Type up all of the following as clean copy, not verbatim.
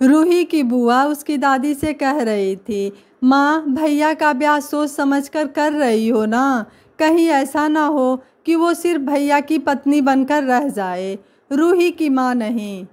रूही की बुआ उसकी दादी से कह रही थी, माँ भैया का ब्याह सोच समझ कर रही हो ना, कहीं ऐसा ना हो कि वो सिर्फ भैया की पत्नी बनकर रह जाए। रूही की माँ नहीं।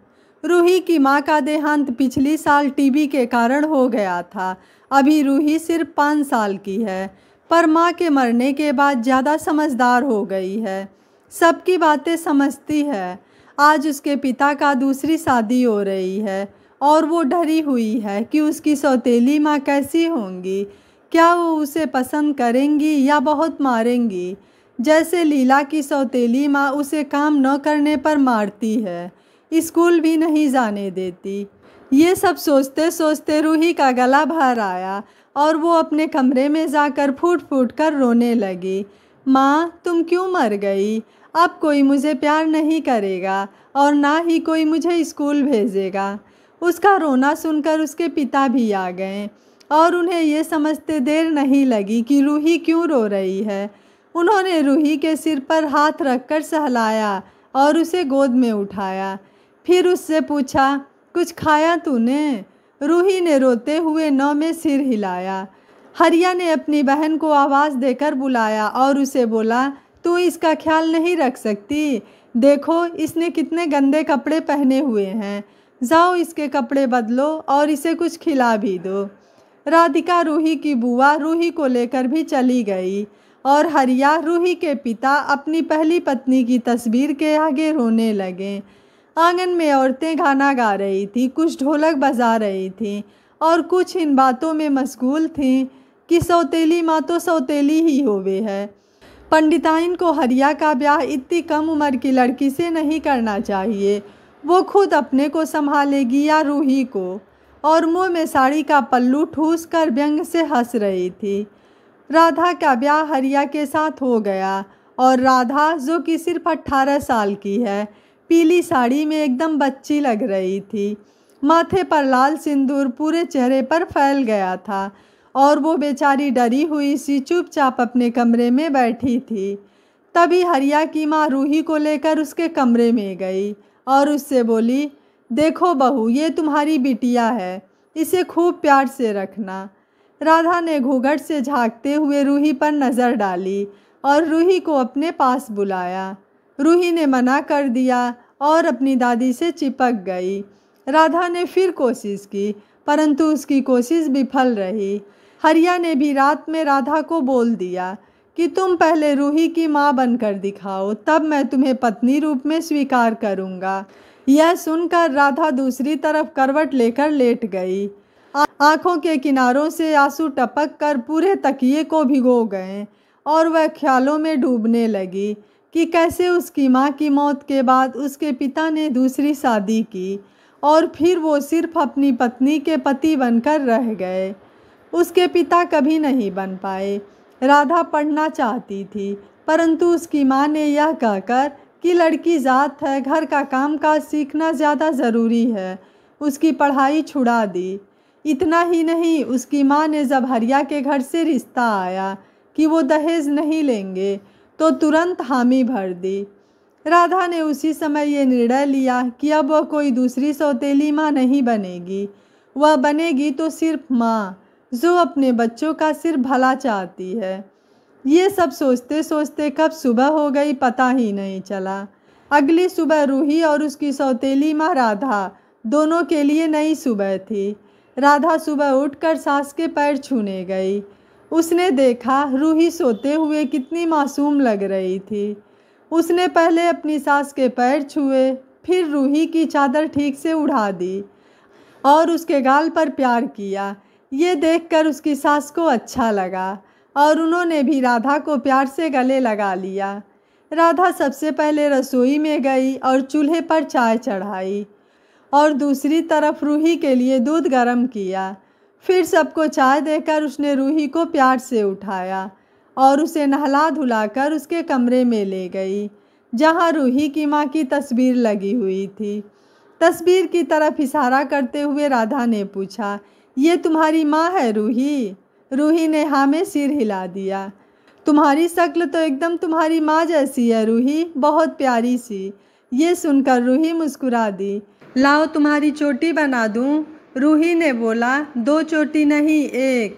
रूही की माँ का देहांत पिछली साल टीबी के कारण हो गया था। अभी रूही सिर्फ 5 साल की है, पर माँ के मरने के बाद ज़्यादा समझदार हो गई है, सबकी बातें समझती है। आज उसके पिता का दूसरी शादी हो रही है और वो डरी हुई है कि उसकी सौतेली माँ कैसी होंगी, क्या वो उसे पसंद करेंगी या बहुत मारेंगी, जैसे लीला की सौतेली माँ उसे काम न करने पर मारती है, स्कूल भी नहीं जाने देती। ये सब सोचते सोचते रूही का गला भर आया और वो अपने कमरे में जाकर फूट फूट कर रोने लगी। माँ तुम क्यों मर गई? अब कोई मुझे प्यार नहीं करेगा और ना ही कोई मुझे स्कूल भेजेगा। उसका रोना सुनकर उसके पिता भी आ गए और उन्हें ये समझते देर नहीं लगी कि रूही क्यों रो रही है। उन्होंने रूही के सिर पर हाथ रखकर सहलाया और उसे गोद में उठाया। फिर उससे पूछा, कुछ खाया तूने? रूही ने रोते हुए नौ में सिर हिलाया। हरिया ने अपनी बहन को आवाज़ देकर बुलाया और उसे बोला, तू इसका ख्याल नहीं रख सकती? देखो इसने कितने गंदे कपड़े पहने हुए हैं, जाओ इसके कपड़े बदलो और इसे कुछ खिला भी दो। राधिका रूही की बुआ रूही को लेकर भी चली गई और हरिया रूही के पिता अपनी पहली पत्नी की तस्वीर के आगे रोने लगे। आंगन में औरतें गाना गा रही थी, कुछ ढोलक बजा रही थीं और कुछ इन बातों में मशगूल थीं कि सौतेली माँ तो सौतेली ही होवे है। पंडिताइन को हरिया का ब्याह इतनी कम उम्र की लड़की से नहीं करना चाहिए। वो खुद अपने को संभालेगी या रूही को? और मुंह में साड़ी का पल्लू ठूस कर व्यंग से हंस रही थी। राधा का ब्याह हरिया के साथ हो गया और राधा, जो कि सिर्फ 18 साल की है, पीली साड़ी में एकदम बच्ची लग रही थी। माथे पर लाल सिंदूर पूरे चेहरे पर फैल गया था और वो बेचारी डरी हुई सी चुपचाप अपने कमरे में बैठी थी। तभी हरिया की माँ रूही को लेकर उसके कमरे में गई और उससे बोली, देखो बहू, ये तुम्हारी बिटिया है, इसे खूब प्यार से रखना। राधा ने घूंघट से झांकते हुए रूही पर नज़र डाली और रूही को अपने पास बुलाया। रूही ने मना कर दिया और अपनी दादी से चिपक गई। राधा ने फिर कोशिश की, परंतु उसकी कोशिश विफल रही। हरिया ने भी रात में राधा को बोल दिया कि तुम पहले रूही की माँ बनकर दिखाओ, तब मैं तुम्हें पत्नी रूप में स्वीकार करूँगा। यह सुनकर राधा दूसरी तरफ करवट लेकर लेट गई। आँखों के किनारों से आंसू टपक कर पूरे तकिए को भिगो गए और वह ख्यालों में डूबने लगी कि कैसे उसकी माँ की मौत के बाद उसके पिता ने दूसरी शादी की और फिर वो सिर्फ अपनी पत्नी के पति बनकर रह गए। उसके पिता कभी नहीं बन पाए। राधा पढ़ना चाहती थी, परंतु उसकी माँ ने यह कहकर कि लड़की जात है, घर का कामकाज सीखना ज़्यादा ज़रूरी है, उसकी पढ़ाई छुड़ा दी। इतना ही नहीं, उसकी माँ ने जब हरिया के घर से रिश्ता आया कि वो दहेज नहीं लेंगे तो तुरंत हामी भर दी। राधा ने उसी समय ये निर्णय लिया कि अब वह कोई दूसरी सौतेली माँ नहीं बनेगी। वह बनेगी तो सिर्फ माँ, जो अपने बच्चों का सिर्फ भला चाहती है। ये सब सोचते सोचते कब सुबह हो गई पता ही नहीं चला। अगली सुबह रूही और उसकी सौतेली माँ राधा दोनों के लिए नई सुबह थी। राधा सुबह उठकर सास के पैर छूने गई। उसने देखा रूही सोते हुए कितनी मासूम लग रही थी। उसने पहले अपनी सास के पैर छुए, फिर रूही की चादर ठीक से उड़ा दी और उसके गाल पर प्यार किया। ये देखकर उसकी सास को अच्छा लगा और उन्होंने भी राधा को प्यार से गले लगा लिया। राधा सबसे पहले रसोई में गई और चूल्हे पर चाय चढ़ाई और दूसरी तरफ रूही के लिए दूध गर्म किया। फिर सबको चाय देकर उसने रूही को प्यार से उठाया और उसे नहला धुलाकर उसके कमरे में ले गई, जहाँ रूही की माँ की तस्वीर लगी हुई थी। तस्वीर की तरफ इशारा करते हुए राधा ने पूछा, ये तुम्हारी माँ है रूही? रूही ने हाँ में सिर हिला दिया। तुम्हारी शक्ल तो एकदम तुम्हारी माँ जैसी है रूही, बहुत प्यारी सी। ये सुनकर रूही मुस्कुरा दी। लाओ तुम्हारी चोटी बना दूँ। रूही ने बोला, 2 चोटी नहीं 1।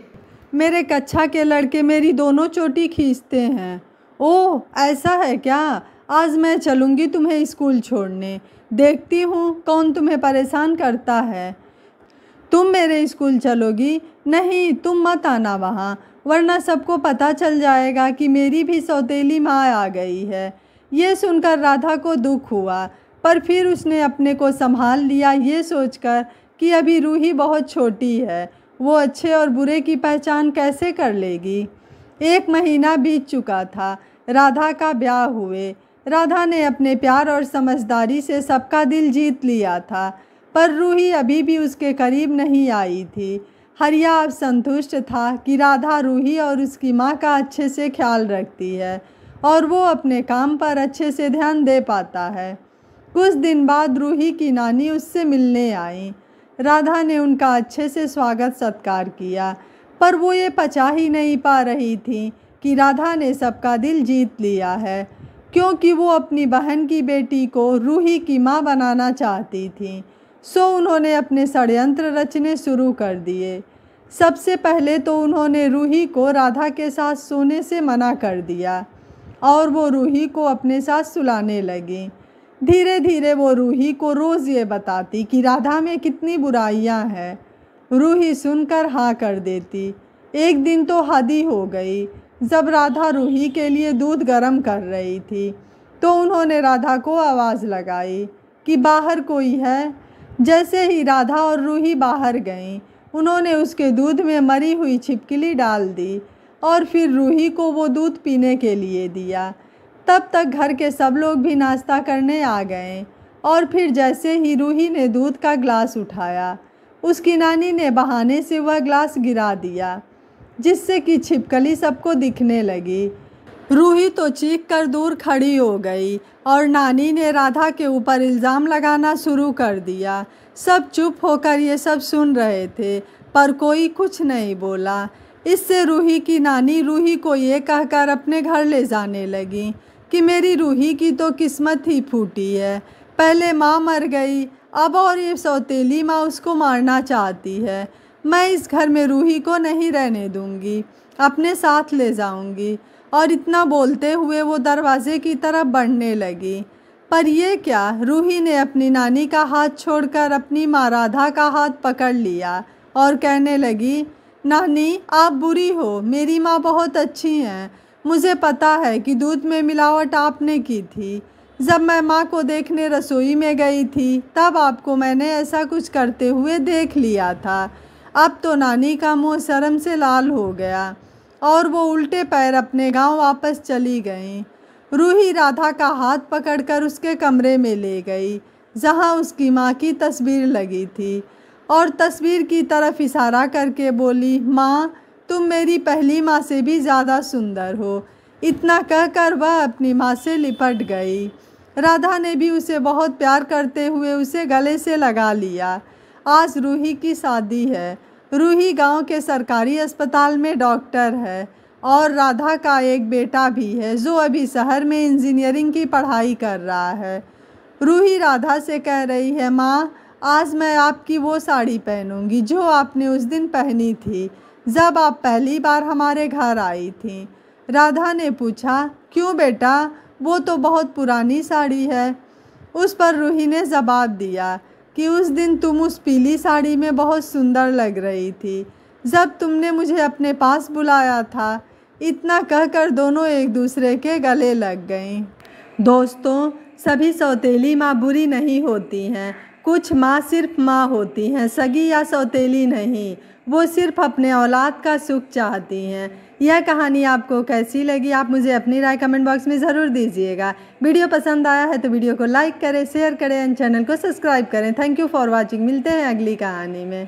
मेरे कक्षा के लड़के मेरी दोनों चोटी खींचते हैं। ओह, ऐसा है क्या? आज मैं चलूँगी तुम्हें स्कूल छोड़ने। देखती हूँ कौन तुम्हें परेशान करता है। तुम मेरे स्कूल चलोगी? नहीं, तुम मत आना वहाँ, वरना सबको पता चल जाएगा कि मेरी भी सौतेली माँ आ गई है। ये सुनकर राधा को दुख हुआ, पर फिर उसने अपने को संभाल लिया, ये सोचकर कि अभी रूही बहुत छोटी है, वो अच्छे और बुरे की पहचान कैसे कर लेगी। 1 महीना बीत चुका था, राधा का ब्याह हुए। राधा ने अपने प्यार और समझदारी से सबका दिल जीत लिया था, पर रूही अभी भी उसके करीब नहीं आई थी। हरिया अब संतुष्ट था कि राधा रूही और उसकी माँ का अच्छे से ख्याल रखती है और वो अपने काम पर अच्छे से ध्यान दे पाता है। कुछ दिन बाद रूही की नानी उससे मिलने आई। राधा ने उनका अच्छे से स्वागत सत्कार किया, पर वो ये पचा ही नहीं पा रही थी कि राधा ने सबका दिल जीत लिया है, क्योंकि वो अपनी बहन की बेटी को रूही की माँ बनाना चाहती थी। सो उन्होंने अपने षड्यंत्र रचने शुरू कर दिए। सबसे पहले तो उन्होंने रूही को राधा के साथ सोने से मना कर दिया और वो रूही को अपने साथ सुलाने लगी। धीरे धीरे वो रूही को रोज़ ये बताती कि राधा में कितनी बुराइयां हैं। रूही सुनकर हाँ कर देती। एक दिन तो हद ही हो गई। जब राधा रूही के लिए दूध गर्म कर रही थी तो उन्होंने राधा को आवाज़ लगाई कि बाहर कोई है। जैसे ही राधा और रूही बाहर गईं, उन्होंने उसके दूध में मरी हुई छिपकली डाल दी और फिर रूही को वो दूध पीने के लिए दिया। तब तक घर के सब लोग भी नाश्ता करने आ गए और फिर जैसे ही रूही ने दूध का ग्लास उठाया, उसकी नानी ने बहाने से वह ग्लास गिरा दिया, जिससे कि छिपकली सबको दिखने लगी। रूही तो चीख कर दूर खड़ी हो गई और नानी ने राधा के ऊपर इल्ज़ाम लगाना शुरू कर दिया। सब चुप होकर ये सब सुन रहे थे, पर कोई कुछ नहीं बोला। इससे रूही की नानी रूही को ये कहकर अपने घर ले जाने लगी कि मेरी रूही की तो किस्मत ही फूटी है। पहले माँ मर गई, अब और ये सौतेली माँ उसको मारना चाहती है। मैं इस घर में रूही को नहीं रहने दूँगी, अपने साथ ले जाऊँगी। और इतना बोलते हुए वो दरवाजे की तरफ बढ़ने लगी। पर यह क्या, रूही ने अपनी नानी का हाथ छोड़कर अपनी माँ राधा का हाथ पकड़ लिया और कहने लगी, नानी आप बुरी हो, मेरी माँ बहुत अच्छी हैं। मुझे पता है कि दूध में मिलावट आपने की थी। जब मैं माँ को देखने रसोई में गई थी तब आपको मैंने ऐसा कुछ करते हुए देख लिया था। अब तो नानी का मुँह शर्म से लाल हो गया और वो उल्टे पैर अपने गांव वापस चली गईं। रूही राधा का हाथ पकड़कर उसके कमरे में ले गई, जहां उसकी माँ की तस्वीर लगी थी, और तस्वीर की तरफ इशारा करके बोली, माँ तुम मेरी पहली माँ से भी ज़्यादा सुंदर हो। इतना कहकर वह अपनी माँ से लिपट गई। राधा ने भी उसे बहुत प्यार करते हुए उसे गले से लगा लिया। आज रूही की शादी है। रूही गांव के सरकारी अस्पताल में डॉक्टर है और राधा का एक बेटा भी है जो अभी शहर में इंजीनियरिंग की पढ़ाई कर रहा है। रूही राधा से कह रही है, माँ आज मैं आपकी वो साड़ी पहनूंगी जो आपने उस दिन पहनी थी जब आप पहली बार हमारे घर आई थी। राधा ने पूछा, क्यों बेटा, वो तो बहुत पुरानी साड़ी है। उस पर रूही ने जवाब दिया कि उस दिन तुम उस पीली साड़ी में बहुत सुंदर लग रही थी जब तुमने मुझे अपने पास बुलाया था। इतना कहकर दोनों एक दूसरे के गले लग गईं। दोस्तों, सभी सौतेली माँ बुरी नहीं होती हैं। कुछ माँ सिर्फ माँ होती हैं, सगी या सौतेली नहीं। वो सिर्फ अपने औलाद का सुख चाहती हैं। यह कहानी आपको कैसी लगी, आप मुझे अपनी राय कमेंट बॉक्स में ज़रूर दीजिएगा। वीडियो पसंद आया है तो वीडियो को लाइक करें, शेयर करें एंड चैनल को सब्सक्राइब करें। Thank you for watching. मिलते हैं अगली कहानी में।